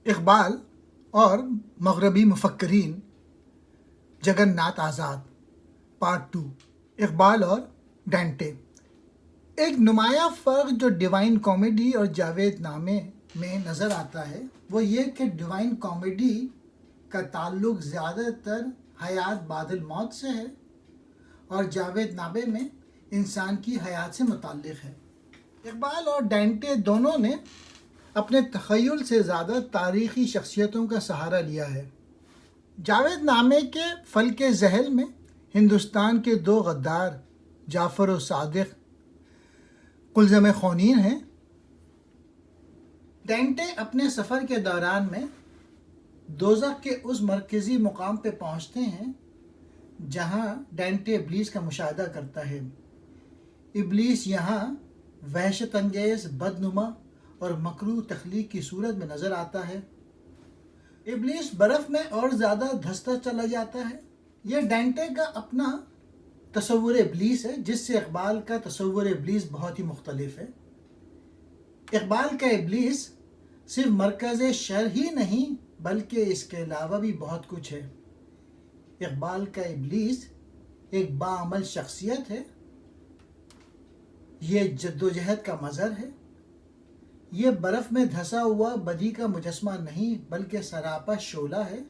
اقبال اور مغربی مفکرین، جگن ناتھ آزاد، پارٹ 2، اقبال اور ڈینٹے۔ ایک نمایاں فرق جو ڈیوائن کامیڈی اور جاوید نامے میں نظر آتا ہے وہ یہ کہ ڈیوائن کامیڈی کا تعلق زیادہ تر حیات بعد الموت سے ہے اور جاوید نامے میں انسان کی حیات سے متعلق ہے۔ اقبال اور ڈینٹے دونوں نے اپنے تخیل سے زیادہ تاریخی شخصیتوں کا سہارا لیا ہے۔ جاوید نامے کے فلک ذہل میں ہندوستان کے دو غدار جعفر و صادق قلزم خونین ہیں۔ ڈینٹے اپنے سفر کے دوران میں دوزخ کے اس مرکزی مقام پہ پہنچتے ہیں جہاں ڈینٹے ابلیس کا مشاہدہ کرتا ہے۔ ابلیس یہاں وحشت انگیز، بدنما اور مکروہ تخلیق کی صورت میں نظر آتا ہے۔ ابلیس برف میں اور زیادہ دھستا چلا جاتا ہے۔ یہ ڈینٹے کا اپنا تصور ابلیس ہے جس سے اقبال کا تصور ابلیس بہت ہی مختلف ہے۔ اقبال کا ابلیس صرف مرکز شر ہی نہیں بلکہ اس کے علاوہ بھی بہت کچھ ہے۔ اقبال کا ابلیس ایک باعمل شخصیت ہے، یہ جدوجہد کا مظہر ہے، یہ برف میں دھسا ہوا بدی کا مجسمہ نہیں بلکہ سراپا شعلہ ہے،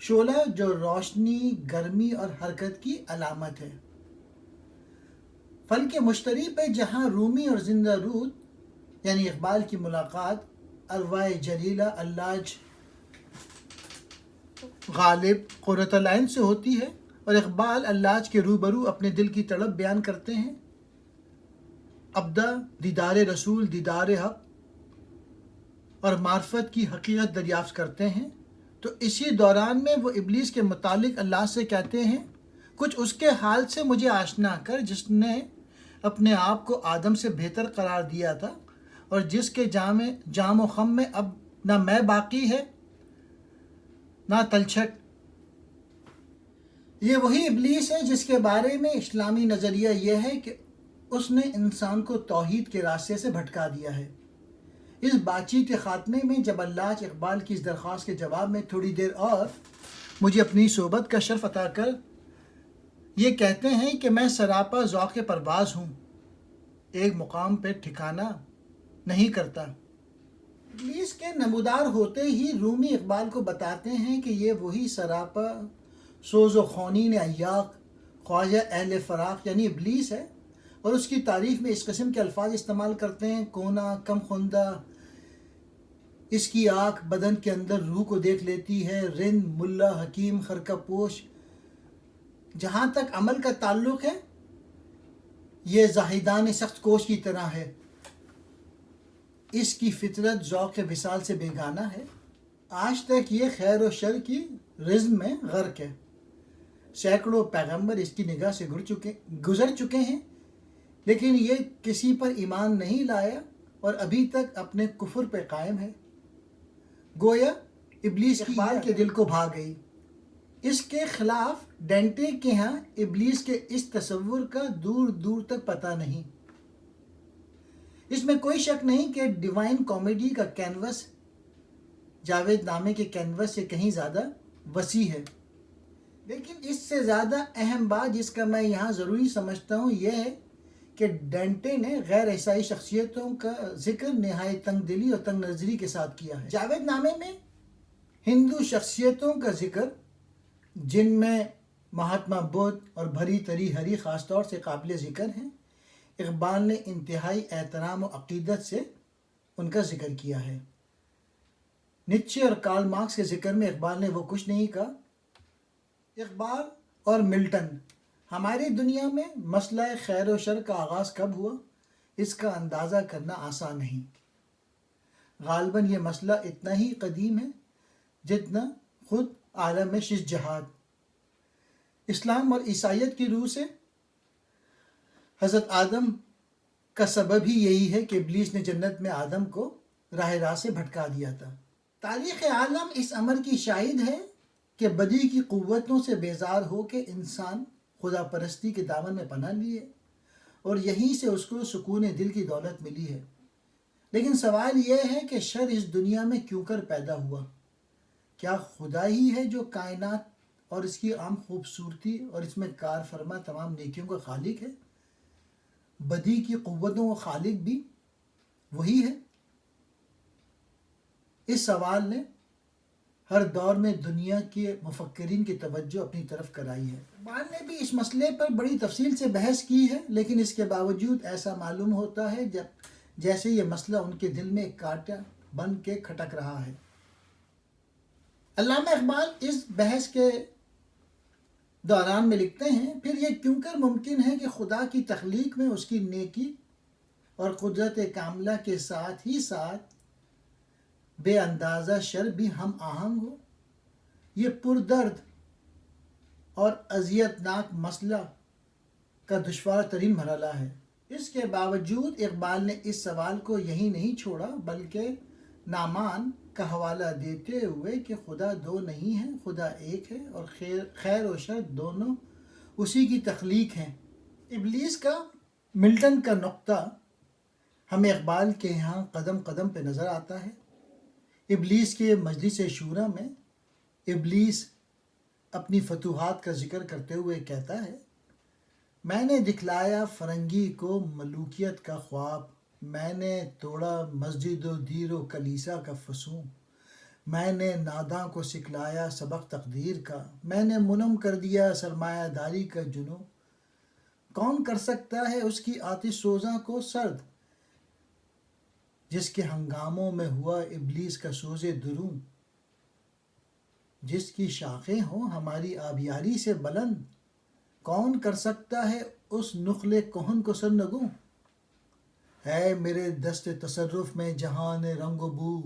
شعلہ جو روشنی، گرمی اور حرکت کی علامت ہے۔ فلک مشتری پہ جہاں رومی اور زندہ رود یعنی اقبال کی ملاقات ارواح جلیلہ اللاج غالب قرۃ العین سے ہوتی ہے اور اقبال اللاج کے روبرو اپنے دل کی تڑپ بیان کرتے ہیں، ابدا دیدار رسول، دیدار حق اور معرفت کی حقیقت دریافت کرتے ہیں، تو اسی دوران میں وہ ابلیس کے متعلق اللہ سے کہتے ہیں، کچھ اس کے حال سے مجھے آشنا کر جس نے اپنے آپ کو آدم سے بہتر قرار دیا تھا اور جس کے جام و خم میں اب نہ میں باقی ہے نہ تلچھٹ۔ یہ وہی ابلیس ہے جس کے بارے میں اسلامی نظریہ یہ ہے کہ اس نے انسان کو توحید کے راستے سے بھٹکا دیا ہے۔ اس بات چیت کے خاتمے میں جب اللہ اقبال کی اس درخواست کے جواب میں تھوڑی دیر اور مجھے اپنی صحبت کا شرف عطا کر یہ کہتے ہیں کہ میں سراپا ذوق پرواز ہوں، ایک مقام پہ ٹھکانہ نہیں کرتا۔ ابلیس کے نمودار ہوتے ہی رومی اقبال کو بتاتے ہیں کہ یہ وہی سراپا سوز و خونین ایاق خواجہ اہل فراق یعنی ابلیس ہے، اور اس کی تعریف میں اس قسم کے الفاظ استعمال کرتے ہیں، کونا، کم خندہ، اس کی آنکھ بدن کے اندر روح کو دیکھ لیتی ہے، رند، ملا، حکیم، خرقہ پوش۔ جہاں تک عمل کا تعلق ہے یہ زاہدان سخت کوش کی طرح ہے، اس کی فطرت ذوق وصال سے بیگانہ ہے، آج تک یہ خیر و شر کی رزم میں غرق ہے، سینکڑوں پیغمبر اس کی نگاہ سے گزر چکے ہیں لیکن یہ کسی پر ایمان نہیں لایا اور ابھی تک اپنے کفر پہ قائم ہے۔ گویا ابلیس کی اقبال کے دل کو بھا گئی۔ اس کے خلاف ڈینٹے کے ہاں ابلیس کے اس تصور کا دور دور تک پتہ نہیں۔ اس میں کوئی شک نہیں کہ ڈیوائن کامیڈی کا کینوس جاوید نامے کے کینوس سے کہیں زیادہ وسیع ہے، لیکن اس سے زیادہ اہم بات جس کا میں یہاں ضروری سمجھتا ہوں یہ ہے کہ ڈینٹے نے غیر عیسائی شخصیتوں کا ذکر نہایت تنگ دلی اور تنگ نظری کے ساتھ کیا ہے۔ جاوید نامے میں ہندو شخصیتوں کا ذکر جن میں مہاتما بدھ اور بھری تری ہری خاص طور سے قابل ذکر ہیں، اقبال نے انتہائی احترام و عقیدت سے ان کا ذکر کیا ہے۔ نیچے اور کارل مارکس کے ذکر میں اقبال نے وہ کچھ نہیں کہا۔ اقبال اور ملٹن، ہماری دنیا میں مسئلہ خیر و شر کا آغاز کب ہوا اس کا اندازہ کرنا آسان نہیں۔ غالباً یہ مسئلہ اتنا ہی قدیم ہے جتنا خود عالم شش جہاد۔ اسلام اور عیسائیت کی روح سے حضرت آدم کا سبب ہی یہی ہے کہ ابلیس نے جنت میں آدم کو راہ راست سے بھٹکا دیا تھا۔ تاریخ عالم اس امر کی شاہد ہے کہ بدی کی قوتوں سے بیزار ہو کے انسان خدا پرستی کے دامن میں پناہ لیے اور یہیں سے اس کو سکون دل کی دولت ملی ہے۔ لیکن سوال یہ ہے کہ شر اس دنیا میں کیوں کر پیدا ہوا؟ کیا خدا ہی ہے جو کائنات اور اس کی عام خوبصورتی اور اس میں کار فرما تمام نیکیوں کا خالق ہے؟ بدی کی قوتوں کا خالق بھی وہی ہے؟ اس سوال نے ہر دور میں دنیا کے مفکرین کی توجہ اپنی طرف کرائی ہے۔ اقبال نے بھی اس مسئلے پر بڑی تفصیل سے بحث کی ہے، لیکن اس کے باوجود ایسا معلوم ہوتا ہے جیسے یہ مسئلہ ان کے دل میں ایک کانٹا بن کے کھٹک رہا ہے۔ علامہ اقبال اس بحث کے دوران میں لکھتے ہیں، پھر یہ کیوں کر ممکن ہے کہ خدا کی تخلیق میں اس کی نیکی اور قدرت کاملہ کے ساتھ ہی ساتھ بے اندازہ شر بھی ہم آہنگ ہو؟ یہ پردرد اور اذیت ناک مسئلہ کا دشوار ترین مرحلہ ہے۔ اس کے باوجود اقبال نے اس سوال کو یہی نہیں چھوڑا، بلکہ نعمان کا حوالہ دیتے ہوئے کہ خدا دو نہیں ہے، خدا ایک ہے، اور خیر و شر دونوں اسی کی تخلیق ہیں۔ ابلیس کا ملٹن کا نقطہ ہمیں اقبال کے یہاں قدم قدم پہ نظر آتا ہے۔ ابلیس کے مجلس شورا میں ابلیس اپنی فتوحات کا ذکر کرتے ہوئے کہتا ہے، میں نے دکھلایا فرنگی کو ملوکیت کا خواب، میں نے توڑا مسجد و دیر و کلیسا کا فسوں، میں نے ناداں کو سکھلایا سبق تقدیر کا، میں نے منم کر دیا سرمایہ داری کا جنوں، کون کر سکتا ہے اس کی آتش سوزاں کو سرد، جس کے ہنگاموں میں ہوا ابلیس کا سوز دروں، جس کی شاخیں ہوں ہماری آبیاری سے بلند، کون کر سکتا ہے اس نخل کہن کو سرنگوں، ہے میرے دست تصرف میں جہان رنگ و بو،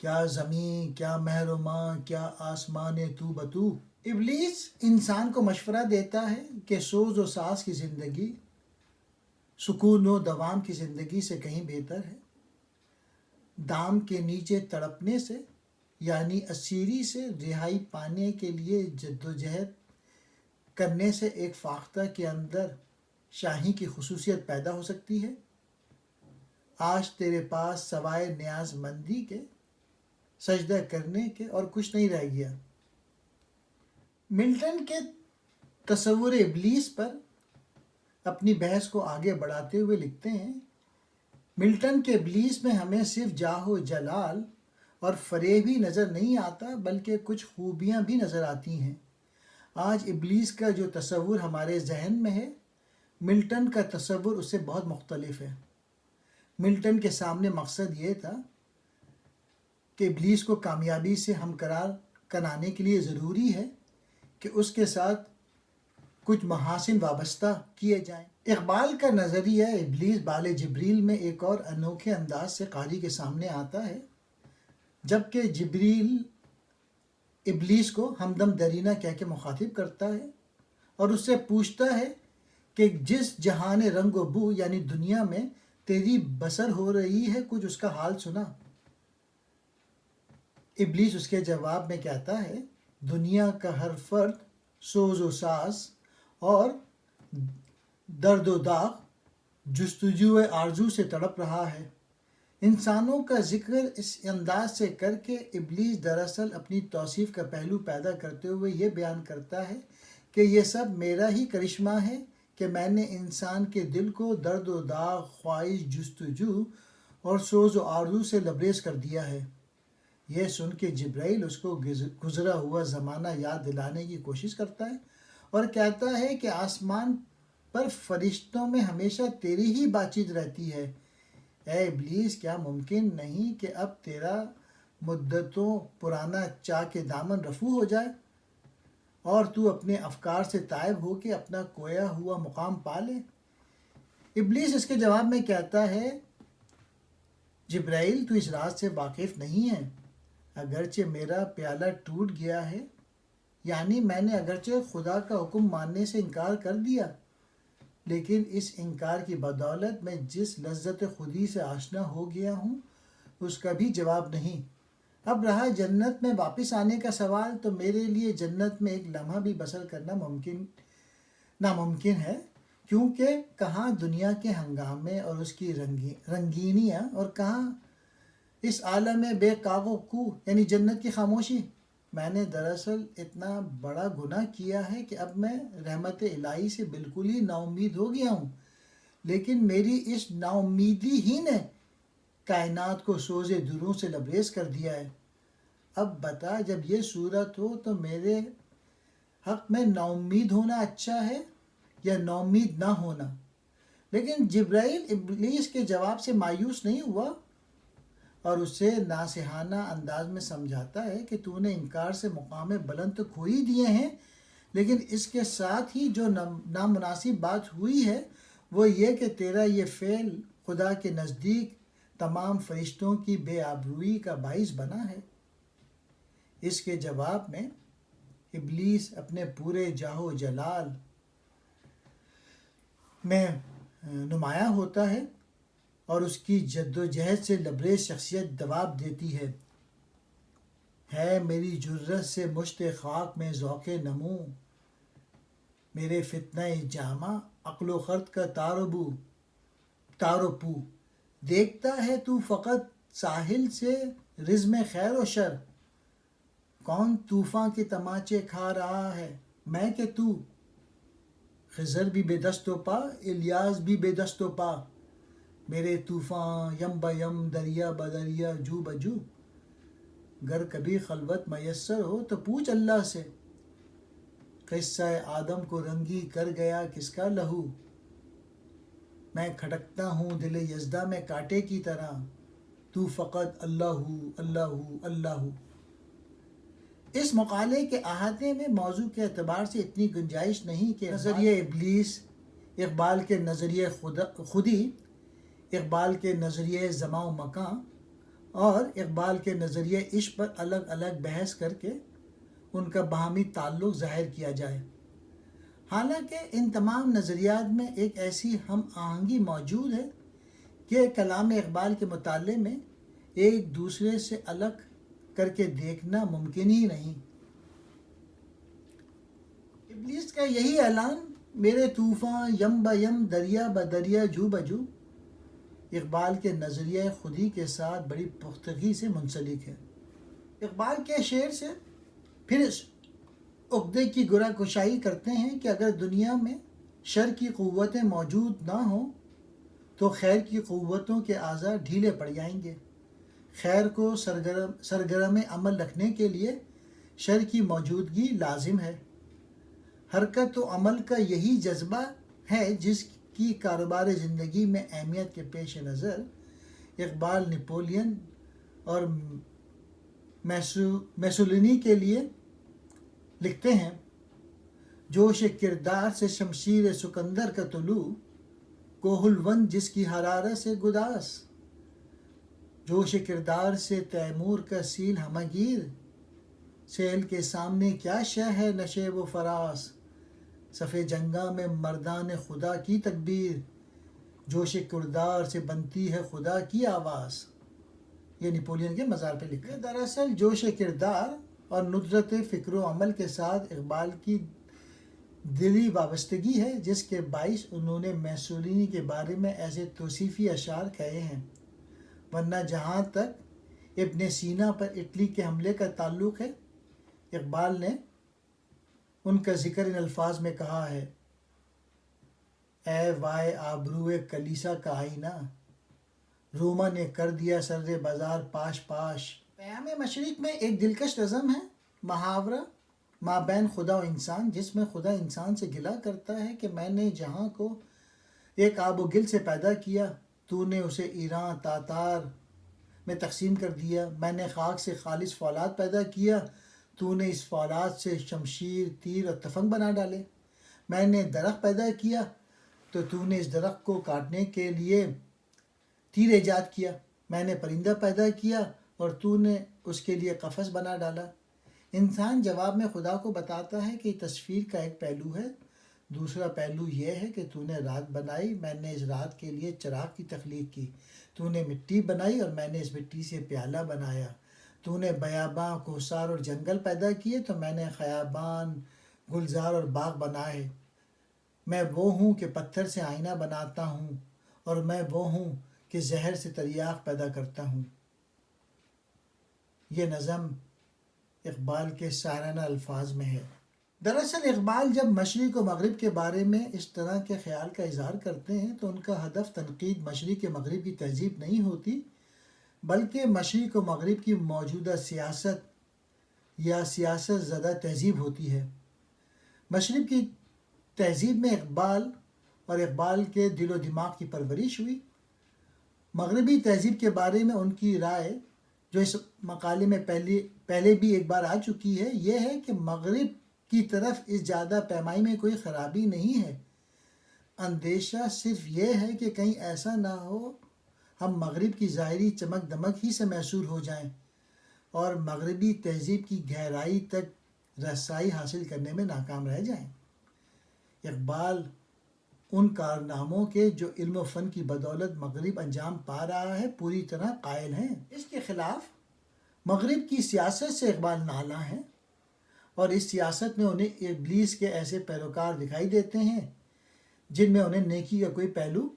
کیا زمین کیا مہر و ماں کیا آسمان تو بتو۔ ابلیس انسان کو مشورہ دیتا ہے کہ سوز و ساز کی زندگی سکون و دوام کی زندگی سے کہیں بہتر ہے، دام کے نیچے تڑپنے سے یعنی اسیری سے رہائی پانے کے لیے جدوجہد کرنے سے ایک فاختہ کے اندر شاہی کی خصوصیت پیدا ہو سکتی ہے۔ آج تیرے پاس سوائے نیاز مندی کے سجدہ کرنے کے اور کچھ نہیں رہ گیا۔ ملٹن کے تصور ابلیس پر اپنی بحث کو آگے بڑھاتے ہوئے لکھتے ہیں، ملٹن کے ابلیس میں ہمیں صرف جاہ و جلال اور فریب ہی نظر نہیں آتا، بلکہ کچھ خوبیاں بھی نظر آتی ہیں۔ آج ابلیس کا جو تصور ہمارے ذہن میں ہے، ملٹن کا تصور اس سے بہت مختلف ہے۔ ملٹن کے سامنے مقصد یہ تھا کہ ابلیس کو کامیابی سے ہمکنار کرانے کے لیے ضروری ہے کہ اس کے ساتھ کچھ محاسن وابستہ کیے جائیں۔ اقبال کا نظریہ ابلیس بال جبریل میں ایک اور انوکھے انداز سے قاری کے سامنے آتا ہے، جبکہ جبریل ابلیس کو ہمدم درینہ کہہ کے مخاطب کرتا ہے اور اس سے پوچھتا ہے کہ جس جہان رنگ و بو یعنی دنیا میں تیری بسر ہو رہی ہے، کچھ اس کا حال سنا۔ ابلیس اس کے جواب میں کہتا ہے، دنیا کا ہر فرد سوز و ساز اور درد و داغ جستجو آرزو سے تڑپ رہا ہے۔ انسانوں کا ذکر اس انداز سے کر کے ابلیس دراصل اپنی توصیف کا پہلو پیدا کرتے ہوئے یہ بیان کرتا ہے کہ یہ سب میرا ہی کرشمہ ہے کہ میں نے انسان کے دل کو درد و داغ، خواہش، جستجو اور سوز و آرزو سے لبریز کر دیا ہے۔ یہ سن کے جبرائیل اس کو گزرا ہوا زمانہ یاد دلانے کی کوشش کرتا ہے اور کہتا ہے کہ آسمان پر فرشتوں میں ہمیشہ تیری ہی بات چیت رہتی ہے۔ اے ابلیس، کیا ممکن نہیں کہ اب تیرا مدتوں پرانا چاک دامن رفو ہو جائے اور تو اپنے افکار سے تائب ہو کے اپنا کھویا ہوا مقام پا لے؟ ابلیس اس کے جواب میں کہتا ہے، جبرائیل تو اس راز سے واقف نہیں ہے، اگرچہ میرا پیالہ ٹوٹ گیا ہے، یعنی میں نے اگرچہ خدا کا حکم ماننے سے انکار کر دیا، لیکن اس انکار کی بدولت میں جس لذت خودی سے آشنا ہو گیا ہوں اس کا بھی جواب نہیں۔ اب رہا جنت میں واپس آنے کا سوال، تو میرے لیے جنت میں ایک لمحہ بھی بسر کرنا ناممکن ہے، کیونکہ کہاں دنیا کے ہنگامے اور اس کی رنگینیاں، اور کہاں اس عالم بے قاق و کو یعنی جنت کی خاموشی۔ میں نے دراصل اتنا بڑا گناہ کیا ہے کہ اب میں رحمت الہی سے بالکل ہی نا امید ہو گیا ہوں، لیکن میری اس نا امیدی ہی نے کائنات کو سوز دروں سے لبریز کر دیا ہے۔ اب بتا، جب یہ صورت ہو تو میرے حق میں نا امید ہونا اچھا ہے یا نا امید نہ ہونا؟ لیکن جبرائیل ابلیس کے جواب سے مایوس نہیں ہوا اور اسے ناصحانہ انداز میں سمجھاتا ہے کہ تو نے انکار سے مقام بلند تو کھو ہی دیے ہیں، لیکن اس کے ساتھ ہی جو نامناسب بات ہوئی ہے وہ یہ کہ تیرا یہ فعل خدا کے نزدیک تمام فرشتوں کی بے آبروئی کا باعث بنا ہے۔ اس کے جواب میں ابلیس اپنے پورے جاہ و جلال میں نمایاں ہوتا ہے اور اس کی جد و جہد سے لبریز شخصیت جواب دیتی ہے میری جرت سے مشت خاک میں ذوق نمو، میرے فتنہ جامہ عقل و خرد کا تار و پو، دیکھتا ہے تو فقط ساحل سے رزم خیر و شر، کون طوفان کے تماچے کھا رہا ہے میں کہ تو، خضر بھی بے دست و پا، الیاس بھی بے دست و پا، میرے طوفان یم بیم دریا بدریا جو بجو، گر کبھی خلوت میسر ہو تو پوچھ اللہ سے، قصہ آدم کو رنگی کر گیا کس کا لہو، میں کھٹکتا ہوں دل یزدہ میں کانٹے کی طرح، تو فقط اللہ اللہ اللہ۔ اس مقالے کے احاطے میں موضوع کے اعتبار سے اتنی گنجائش نہیں کہ نظریہ ابلیس، اقبال کے نظریہ خودی، اقبال کے نظریہ زمان و مکان اور اقبال کے نظریہ عشق پر الگ الگ بحث کر کے ان کا باہمی تعلق ظاہر کیا جائے۔ حالانکہ ان تمام نظریات میں ایک ایسی ہم آہنگی موجود ہے کہ کلام اقبال کے مطالعے میں ایک دوسرے سے الگ کر کے دیکھنا ممکن ہی نہیں۔ ابلیس کا یہی اعلان میرے طوفان یم بیم دریا بدریا جو بجو اقبال کے نظریہ خودی کے ساتھ بڑی پختگی سے منسلک ہے۔ اقبال کے شعر سے پھر اس عقدے کی گرہ کشائی کرتے ہیں کہ اگر دنیا میں شر کی قوتیں موجود نہ ہوں تو خیر کی قوتوں کے اعضاء ڈھیلے پڑ جائیں گے۔ خیر کو سرگرم عمل رکھنے کے لیے شر کی موجودگی لازم ہے۔ حرکت و عمل کا یہی جذبہ ہے جس کی کاروبار زندگی میں اہمیت کے پیش نظر اقبال نپولین اور میسولینی کے لیے لکھتے ہیں، جوش کردار سے شمشیر سکندر کا طلوع، کوہ الوند جس کی حرارت سے گداز، جوش کردار سے تیمور کا سیل ہمگیر، سیل کے سامنے کیا شے ہے نشیب و فراز، صف جنگا میں مردان خدا کی تکبیر، جوش کردار سے بنتی ہے خدا کی آواز۔ یہ نپولین کے مزار پہ لکھا ہے۔ دراصل جوش کردار اور ندرت فکر و عمل کے ساتھ اقبال کی دلی وابستگی ہے جس کے باعث انہوں نے میسولینی کے بارے میں ایسے توصیفی اشعار کہے ہیں، ورنہ جہاں تک ابن سینا پر اٹلی کے حملے کا تعلق ہے، اقبال نے ان کا ذکر ان الفاظ میں کہا ہے، اے وائے آبروئے کلیسا کا آئینہ، روما نے کر دیا سر بازار پاش پاش۔ پیام مشرق میں ایک دلکش نظم ہے، محاورہ مابین خدا و انسان، جس میں خدا انسان سے گلہ کرتا ہے کہ میں نے جہاں کو ایک آب و گل سے پیدا کیا، تو نے اسے ایران تاتار میں تقسیم کر دیا، میں نے خاک سے خالص فولاد پیدا کیا، تو نے اس فولاد سے شمشیر تیر اور تفنگ بنا ڈالے، میں نے درخت پیدا کیا تو نے اس درخت کو کاٹنے کے لیے تیر ایجاد کیا، میں نے پرندہ پیدا کیا اور تو نے اس کے لیے قفس بنا ڈالا۔ انسان جواب میں خدا کو بتاتا ہے کہ تصویر کا ایک پہلو ہے، دوسرا پہلو یہ ہے کہ تو نے رات بنائی، میں نے اس رات کے لیے چراغ کی تخلیق کی، تو نے مٹی بنائی اور میں نے اس مٹی سے پیالہ بنایا، تو نے بیاباں کوہسار اور جنگل پیدا کیے تو میں نے خیابان گلزار اور باغ بنائے، میں وہ ہوں کہ پتھر سے آئینہ بناتا ہوں، اور میں وہ ہوں کہ زہر سے تریاق پیدا کرتا ہوں۔ یہ نظم اقبال کے شاعرانہ الفاظ میں ہے۔ دراصل اقبال جب مشرق و مغرب کے بارے میں اس طرح کے خیال کا اظہار کرتے ہیں تو ان کا ہدف تنقید مشرق و مغرب کی تہذیب نہیں ہوتی، بلکہ مشرق و مغرب کی موجودہ سیاست یا سیاست زدہ تہذیب ہوتی ہے۔ مشرق کی تہذیب میں اقبال اور اقبال کے دل و دماغ کی پرورش ہوئی۔ مغربی تہذیب کے بارے میں ان کی رائے، جو اس مقالے میں پہلے بھی ایک بار آ چکی ہے، یہ ہے کہ مغرب کی طرف اس زیادہ پیمائی میں کوئی خرابی نہیں ہے۔ اندیشہ صرف یہ ہے کہ کہیں ایسا نہ ہو ہم مغرب کی ظاہری چمک دمک ہی سے محصور ہو جائیں اور مغربی تہذیب کی گہرائی تک رسائی حاصل کرنے میں ناکام رہ جائیں۔ اقبال ان کارناموں کے جو علم و فن کی بدولت مغرب انجام پا رہا ہے پوری طرح قائل ہیں۔ اس کے خلاف مغرب کی سیاست سے اقبال نالاں ہیں، اور اس سیاست میں انہیں ابلیس کے ایسے پیروکار دکھائی دیتے ہیں جن میں انہیں نیکی کا کوئی پہلو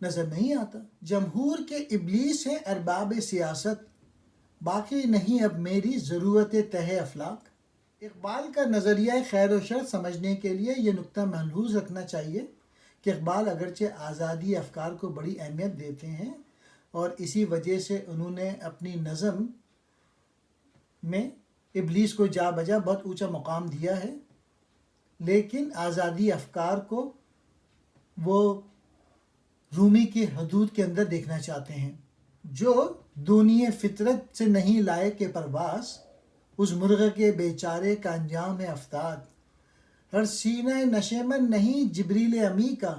نظر نہیں آتا۔ جمہور کے ابلیس ہیں ارباب سیاست، باقی نہیں اب میری ضرورت تہ افلاک۔ اقبال کا نظریہ خیر و شر سمجھنے کے لیے یہ نقطہ ملحوظ رکھنا چاہیے کہ اقبال اگرچہ آزادی افکار کو بڑی اہمیت دیتے ہیں اور اسی وجہ سے انہوں نے اپنی نظم میں ابلیس کو جا بجا بہت اونچا مقام دیا ہے، لیکن آزادی افکار کو وہ رومی کی حدود کے اندر دیکھنا چاہتے ہیں۔ جو دونی فطرت سے نہیں لائے کہ پرواز، اس مرغ کے بیچارے کا انجام ہے افتاد۔ ہر سینہ نشیمن نہیں جبریل امی کا،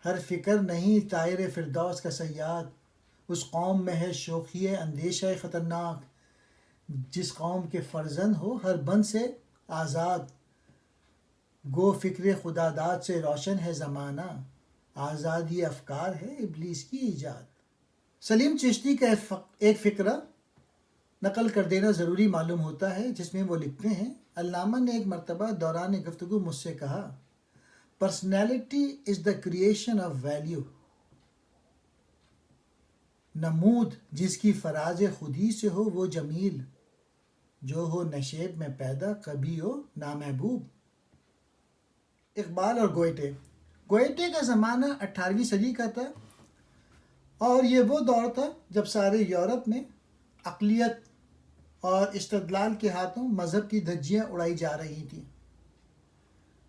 ہر فکر نہیں طائر فردوس کا صیاد۔ اس قوم میں ہے شوخی اندیشہ خطرناک، جس قوم کے فرزند ہو ہر بند سے آزاد۔ گو فکر خدا داد سے روشن ہے زمانہ، آزادی افکار ہے ابلیس کی ایجاد۔ سلیم چشتی کا ایک فقرہ نقل کر دینا ضروری معلوم ہوتا ہے، جس میں وہ لکھتے ہیں، علامہ نے ایک مرتبہ دوران گفتگو مجھ سے کہا، personality is the creation of value. نمود جس کی فراز خودی سے ہو وہ جمیل، جو ہو نشیب میں پیدا کبھی ہو نامحبوب۔ اقبال اور گوئٹے کا زمانہ 18ویں صدی کا تھا، اور یہ وہ دور تھا جب سارے یورپ میں اقلیت اور استدلال کے ہاتھوں مذہب کی دھجیاں اڑائی جا رہی تھیں۔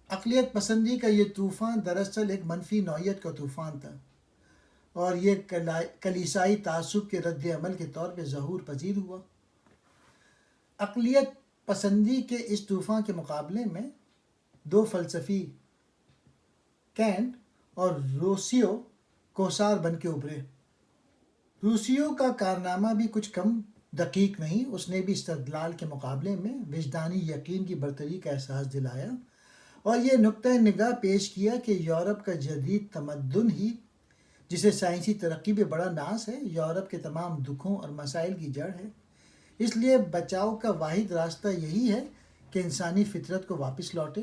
اقلیت پسندی کا یہ طوفان دراصل ایک منفی نوعیت کا طوفان تھا، اور یہ کلیسائی تعصب کے رد عمل کے طور پہ ظہور پذیر ہوا۔ اقلیت پسندی کے اس طوفان کے مقابلے میں دو فلسفی، کینٹ اور روسیو، کوسار بن کے ابھرے۔ روسیو کا کارنامہ بھی کچھ کم دقیق نہیں، اس نے بھی استدلال کے مقابلے میں وجدانی یقین کی برتری کا احساس دلایا اور یہ نقطۂ نگاہ پیش کیا کہ یورپ کا جدید تمدن ہی، جسے سائنسی ترقی پہ بڑا ناز ہے، یورپ کے تمام دکھوں اور مسائل کی جڑ ہے۔ اس لیے بچاؤ کا واحد راستہ یہی ہے کہ انسانی فطرت کو واپس لوٹے۔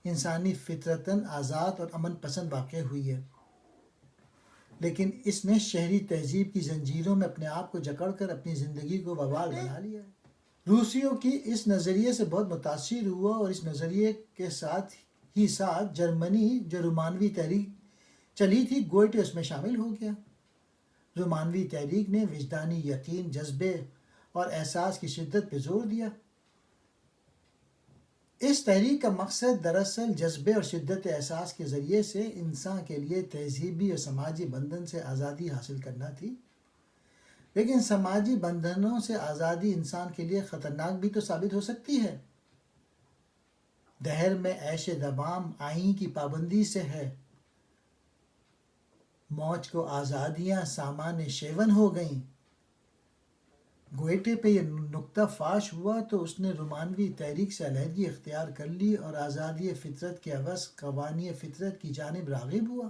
انسانی فطرتاً آزاد اور امن پسند واقع ہوئی ہے، لیکن اس نے شہری تہذیب کی زنجیروں میں اپنے آپ کو جکڑ کر اپنی زندگی کو وبال بنا لیا ہے۔ روسیوں کی اس نظریے سے بہت متاثر ہوا اور اس نظریے کے ساتھ جرمنی جو رومانوی تحریک چلی تھی، گوئٹے اس میں شامل ہو گیا۔ رومانوی تحریک نے وجدانی یقین، جذبے اور احساس کی شدت پہ زور دیا۔ اس تحریک کا مقصد دراصل جذبے اور شدت احساس کے ذریعے سے انسان کے لیے تہذیبی اور سماجی بندھن سے آزادی حاصل کرنا تھی، لیکن سماجی بندھنوں سے آزادی انسان کے لیے خطرناک بھی تو ثابت ہو سکتی ہے۔ دہر میں عیش دوام آئین کی پابندی سے ہے، موج کو آزادیاں سامان شیون ہو گئیں۔ گوئٹے پہ یہ نکتہ فاش ہوا تو اس نے رومانوی تحریک سے علیحدگی اختیار کر لی اور آزادی فطرت کے عوض قوانین فطرت کی جانب راغب ہوا،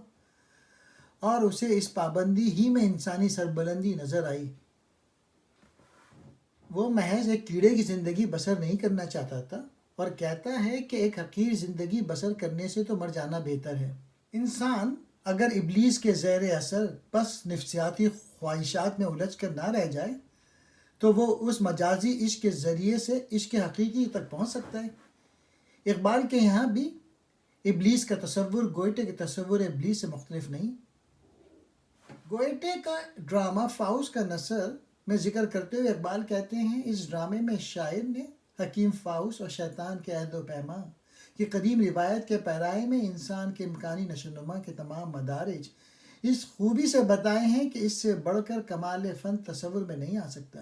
اور اسے اس پابندی ہی میں انسانی سربلندی نظر آئی۔ وہ محض ایک کیڑے کی زندگی بسر نہیں کرنا چاہتا تھا، اور کہتا ہے کہ ایک حقیر زندگی بسر کرنے سے تو مر جانا بہتر ہے۔ انسان اگر ابلیس کے زیر اثر بس نفسیاتی خواہشات میں الجھ کر نہ رہ جائے تو وہ اس مجازی عشق کے ذریعے سے عشق حقیقی تک پہنچ سکتا ہے۔ اقبال کے یہاں بھی ابلیس کا تصور گوئٹے کے تصور ابلیس سے مختلف نہیں۔ گوئٹے کا ڈرامہ فاؤسٹ کا نثر میں ذکر کرتے ہوئے اقبال کہتے ہیں، اس ڈرامے میں شاعر نے حکیم فاؤسٹ اور شیطان کے عہد و پیمان کی قدیم روایت کے پیرائے میں انسان کے امکانی نشو و نما کے تمام مدارج اس خوبی سے بتائے ہیں کہ اس سے بڑھ کر کمال فن تصور میں نہیں آ سکتا۔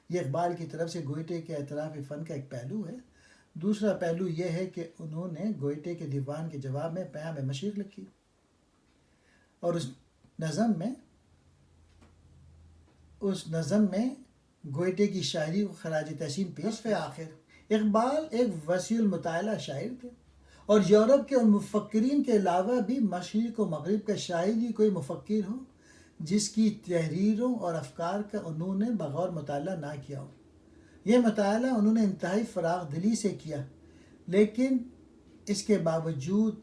یہ اقبال کی طرف سے گوئٹے کے اعتراف فن کا ایک پہلو ہے۔ دوسرا پہلو یہ ہے کہ انہوں نے گوئٹے کے دیوان کے جواب میں پیام مشرق لکھی اور اس نظم میں گوئٹے کی شاعری کو خراج تحسین پیش کیا۔ آخر اقبال ایک وسیع المطالعہ شاعر تھے اور یورپ کے ان مفکرین کے علاوہ بھی مشرق و مغرب کا شاید ہی کوئی مفکر ہو جس کی تحریروں اور افکار کا انہوں نے بغور مطالعہ نہ کیا ہو۔ یہ مطالعہ انہوں نے انتہائی فراغ دلی سے کیا، لیکن اس کے باوجود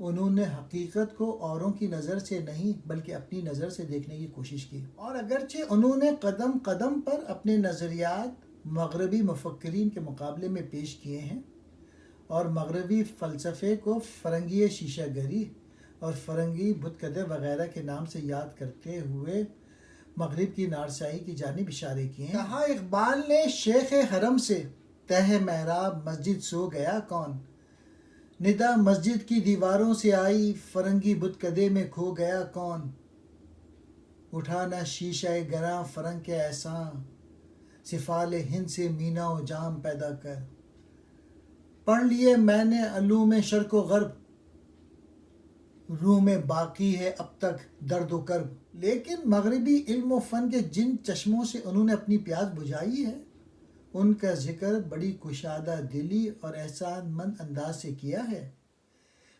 انہوں نے حقیقت کو اوروں کی نظر سے نہیں بلکہ اپنی نظر سے دیکھنے کی کوشش کی، اور اگرچہ انہوں نے قدم قدم پر اپنے نظریات مغربی مفکرین کے مقابلے میں پیش کیے ہیں اور مغربی فلسفے کو فرنگی شیشہ گری اور فرنگی بت قدے وغیرہ کے نام سے یاد کرتے ہوئے مغرب کی نارسائی کی جانب اشارے کیے ہیں۔ کہا اقبال نے شیخ حرم سے تہ محراب مسجد سو گیا کون، ندا مسجد کی دیواروں سے آئی فرنگی بت قدے میں کھو گیا کون، اٹھانا شیشہ گراں فرنگ کے احساں سفال ہند سے مینا و جام پیدا کر، پڑھ لیے میں نے علوم شرق و غرب روح میں باقی ہے اب تک درد و کرب۔ لیکن مغربی علم و فن کے جن چشموں سے انہوں نے اپنی پیاس بجھائی ہے ان کا ذکر بڑی کشادہ دلی اور احسان مند انداز سے کیا ہے۔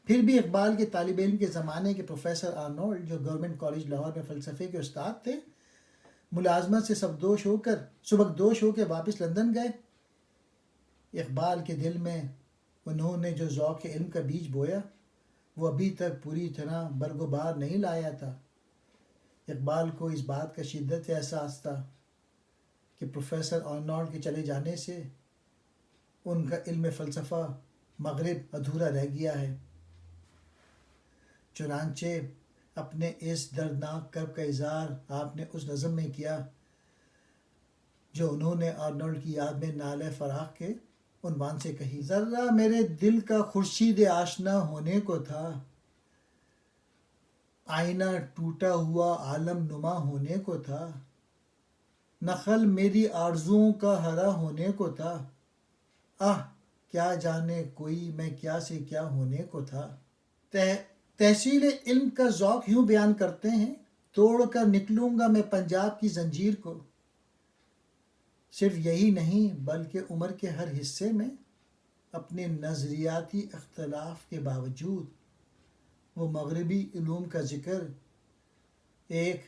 پھر بھی اقبال کے طالب علم کے زمانے کے پروفیسر آرنولڈ جو گورنمنٹ کالج لاہور میں فلسفے کے استاد تھے، ملازمت سے سبکدوش ہو کے واپس لندن گئے۔ اقبال کے دل میں انہوں نے جو ذوق علم کا بیج بویا وہ ابھی تک پوری طرح برگ و بار نہیں لایا تھا۔ اقبال کو اس بات کا شدت سے احساس تھا کہ پروفیسر آرنولڈ کے چلے جانے سے ان کا علم فلسفہ مغرب ادھورا رہ گیا ہے۔ چنانچہ اپنے اس دردناک کرب کا اظہار آپ نے اس نظم میں کیا جو انہوں نے آرنولڈ کی یاد میں نالہ فراق کے عنوان سے کہی۔ ذرہ میرے دل کا خورشید آشنا ہونے کو تھا، آئینہ ٹوٹا ہوا عالم نما ہونے کو تھا، نخل میری آرزوؤں کا ہرا ہونے کو تھا، کیا جانے کوئی میں کیا سے کیا ہونے کو تھا۔ تحصیل علم کا ذوق یوں بیان کرتے ہیں، توڑ کر نکلوں گا میں پنجاب کی زنجیر کو، صرف یہی نہیں بلکہ عمر کے ہر حصے میں اپنے نظریاتی اختلاف کے باوجود وہ مغربی علوم کا ذکر ایک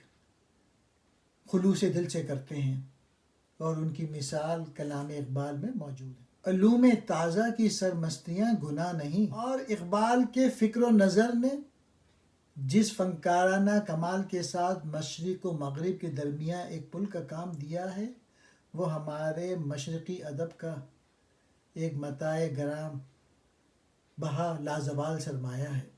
خلوص دل سے کرتے ہیں اور ان کی مثال کلام اقبال میں موجود ہے۔ علوم تازہ کی سرمستیاں گناہ نہیں، اور اقبال کے فکر و نظر نے جس فنکارانہ کمال کے ساتھ مشرق و مغرب کے درمیان ایک پل کا کام دیا ہے وہ ہمارے مشرقی ادب کا ایک متاع گرام بہا لازوال سرمایہ ہے۔